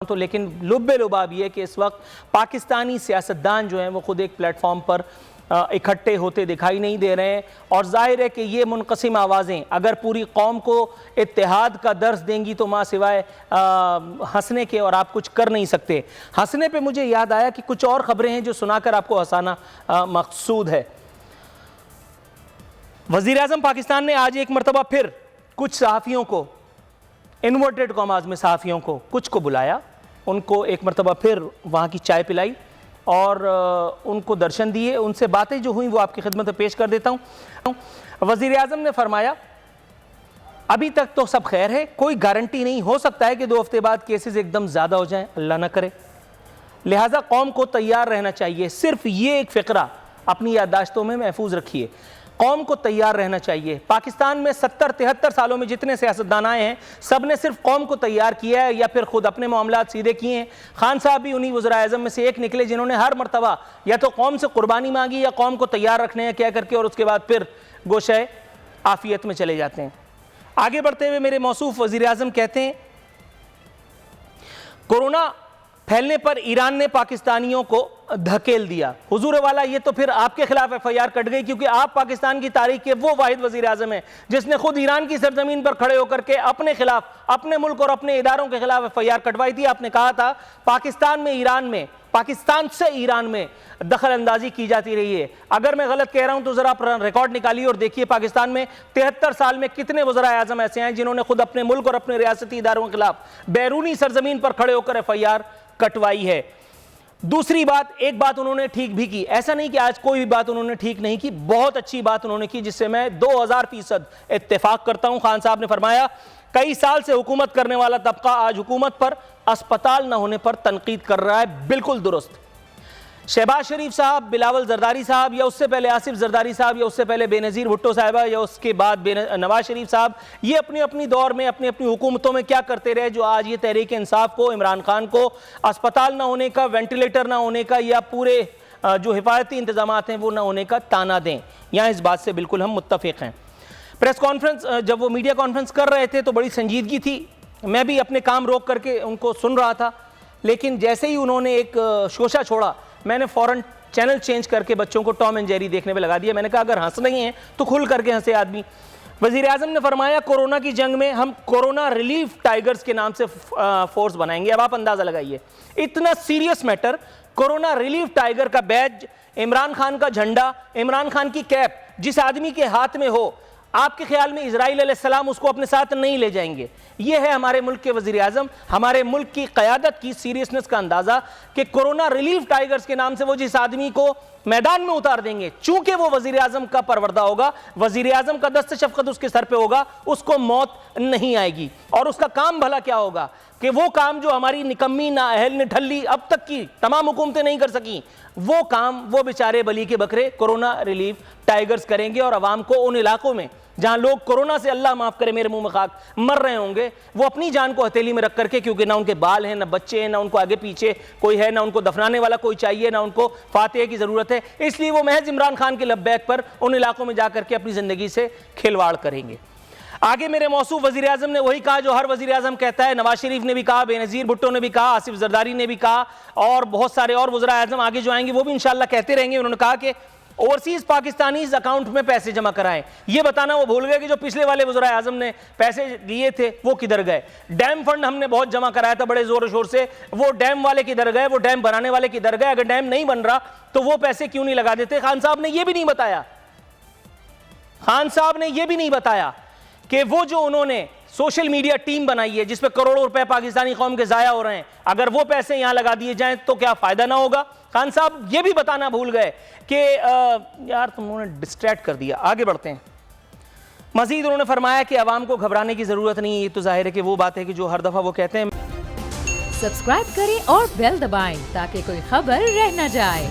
تو لیکن لب لباب یہ کہ اس وقت پاکستانی سیاستدان جو ہیں وہ خود ایک پلیٹ فارم پر اکٹھے ہوتے دکھائی نہیں دے رہے ہیں، اور ظاہر ہے کہ یہ منقسم آوازیں اگر پوری قوم کو اتحاد کا درس دیں گی تو ماں سوائے ہنسنے کے اور آپ کچھ کر نہیں سکتے۔ ہنسنے پہ مجھے یاد آیا کہ کچھ اور خبریں ہیں جو سنا کر آپ کو ہنسانا مقصود ہے۔ وزیراعظم پاکستان نے آج ایک مرتبہ پھر کچھ صحافیوں کو، انورٹڈ کاماز میں صحافیوں کو کچھ کو بلایا، ان کو ایک مرتبہ پھر وہاں کی چائے پلائی اور ان کو درشن دیے، ان سے باتیں جو ہوئیں وہ آپ کی خدمت میں پیش کر دیتا ہوں۔ وزیراعظم نے فرمایا ابھی تک تو سب خیر ہے، کوئی گارنٹی نہیں، ہو سکتا ہے کہ 2 ہفتے بعد کیسز ایک دم زیادہ ہو جائیں، اللہ نہ کرے، لہٰذا قوم کو تیار رہنا چاہیے۔ صرف یہ ایک فقرہ اپنی یادداشتوں میں محفوظ رکھیے، قوم کو تیار رہنا چاہیے۔ پاکستان میں 70-73 سالوں میں جتنے سیاستدان آئے ہیں سب نے صرف قوم کو تیار کیا ہے یا پھر خود اپنے معاملات سیدھے کیے ہیں۔ خان صاحب بھی انہی وزراء اعظم میں سے ایک نکلے جنہوں نے ہر مرتبہ یا تو قوم سے قربانی مانگی یا قوم کو تیار رکھنے ہیں کیا کر کے، اور اس کے بعد پھر گوشہ عافیت میں چلے جاتے ہیں۔ آگے بڑھتے ہوئے میرے موصوف وزیر اعظم کہتے ہیں کورونا پھیلنے پر ایران نے پاکستانیوں کو دھکیل دیا۔ حضور والا یہ تو پھر آپ کے خلاف FIR کٹ گئی، کیونکہ آپ پاکستان کی تاریخ کے وہ واحد وزیر اعظم ہیں جس نے خود ایران کی سرزمین پر کھڑے ہو کر کے اپنے خلاف، اپنے ملک اور اپنے اداروں کے خلاف FIR کٹوائی تھی۔ آپ نے کہا تھا پاکستان سے ایران میں دخل اندازی کی جاتی رہی ہے۔ اگر میں غلط کہہ رہا ہوں تو ذرا ریکارڈ نکالیے اور دیکھیے پاکستان میں 73 سال میں کتنے وزراء اعظم ایسے ہیں جنہوں نے خود اپنے ملک اور اپنے ریاستی اداروں کے خلاف بیرونی سرزمین پر کھڑے ہو کر FIR کٹوائی ہے۔ دوسری بات، ایک بات انہوں نے ٹھیک بھی کی، ایسا نہیں کہ آج کوئی بھی بات انہوں نے ٹھیک نہیں کی، بہت اچھی بات انہوں نے کی جس سے میں 2000% اتفاق کرتا ہوں۔ خان صاحب نے فرمایا کئی سال سے حکومت کرنے والا طبقہ آج حکومت پر اسپتال نہ ہونے پر تنقید کر رہا ہے، بالکل درست۔ شہباز شریف صاحب، بلاول زرداری صاحب، یا اس سے پہلے آصف زرداری صاحب، یا اس سے پہلے بے نظیر بھٹو صاحبہ، یا اس کے بعد نواز شریف صاحب، یہ اپنی اپنی دور میں اپنی اپنی حکومتوں میں کیا کرتے رہے جو آج یہ تحریک انصاف کو، عمران خان کو اسپتال نہ ہونے کا، وینٹیلیٹر نہ ہونے کا، یا پورے جو حفاظتی انتظامات ہیں وہ نہ ہونے کا تانا دیں۔ یہاں اس بات سے بالکل ہم متفق ہیں۔ پریس کانفرنس، جب وہ میڈیا کانفرنس کر رہے تھے تو بڑی سنجیدگی تھی، میں بھی اپنے کام روک کر کے ان کو سن رہا تھا، لیکن جیسے ہی انہوں نے ایک شوشہ چھوڑا میں نے فوراً چینل چینج کر کے بچوں کو ٹام اینڈ جیری دیکھنے پہ لگا دیا۔ میں نے کہا اگر ہنس نہیں ہیں تو کھل کر کے ہنسے آدمی۔ وزیر اعظم نے فرمایا کورونا کی جنگ میں ہم کورونا ریلیف ٹائیگرز کے نام سے فورس بنائیں گے۔ اب آپ اندازہ لگائیے اتنا serious matter, corona relief tiger کا بیج، عمران خان کا جھنڈا، عمران خان کی کیپ جس آدمی کے ہاتھ میں ہو، آپ کے خیال میں اسرائیل علیہ السلام اس کو اپنے ساتھ نہیں لے جائیں گے؟ یہ ہے ہمارے ملک کے وزیر اعظم، ہمارے ملک کی قیادت کی سیریسنس کا اندازہ کہ کورونا ریلیف ٹائیگرز کے نام سے وہ جس آدمی کو میدان میں اتار دیں گے، چونکہ وہ وزیر اعظم کا پروردہ ہوگا، وزیر اعظم کا دست شفقت اس کے سر پہ ہوگا، اس کو موت نہیں آئے گی۔ اور اس کا کام بھلا کیا ہوگا کہ وہ کام جو ہماری نکمی نااہل نٹھلی اب تک کی تمام حکومتیں نہیں کر سکیں، وہ کام وہ بیچارے بلی کے بکرے کورونا ریلیف ٹائیگرز کریں گے، اور عوام کو ان علاقوں میں جہاں لوگ کورونا سے اللہ معاف کرے میرے منہ میں خاک مر رہے ہوں گے، وہ اپنی جان کو ہتھیلی میں رکھ کر کے، کیونکہ نہ ان کے بال ہیں، نہ بچے ہیں، نہ ان کو آگے پیچھے کوئی ہے، نہ ان کو دفنانے والا کوئی چاہیے، نہ ان کو فاتحہ کی ضرورت ہے، اس لیے وہ محض عمران خان کے لبیک پر ان علاقوں میں جا کر کے اپنی زندگی سے کھلواڑ کریں گے۔ آگے میرے موصوف وزیر اعظم نے وہی کہا جو ہر وزیر اعظم کہتا ہے، نواز شریف نے بھی کہا، بے نظیر بھٹو نے بھی کہا، آصف زرداری نے بھی کہا، اور بہت سارے اور وزراء اعظم آگے جو آئیں گے وہ بھی انشاءاللہ کہتے رہیں گے۔ انہوں نے کہا کہ اوورسیز پاکستانیز اکاؤنٹ میں پیسے جمع کرائیں۔ یہ بتانا وہ بھول گئے کہ جو پچھلے والے وزراء اعظم نے پیسے دیے تھے وہ کدھر گئے۔ ڈیم فنڈ ہم نے بہت جمع کرایا تھا بڑے زور و شور سے، وہ ڈیم والے کدھر گئے، وہ ڈیم بنانے والے کدھر گئے؟ اگر ڈیم نہیں بن رہا تو وہ پیسے کیوں نہیں لگا دیتے؟ خان صاحب نے یہ بھی نہیں بتایا، خان صاحب نے یہ بھی نہیں بتایا کہ وہ جو انہوں نے سوشل میڈیا ٹیم بنائی ہے جس پہ کروڑوں روپے پاکستانی قوم کے ضائع ہو رہے ہیں، اگر وہ پیسے یہاں لگا دیے جائیں تو کیا فائدہ نہ ہوگا؟ خان صاحب یہ بھی بتانا بھول گئے کہ یار تم نے ڈسٹریکٹ کر دیا۔ آگے بڑھتے ہیں۔ مزید انہوں نے فرمایا کہ عوام کو گھبرانے کی ضرورت نہیں، یہ تو ظاہر ہے کہ وہ بات ہے کہ جو ہر دفعہ وہ کہتے ہیں۔ سبسکرائب کریں اور بیل دبائیں تاکہ کوئی خبر رہ نہ جائے۔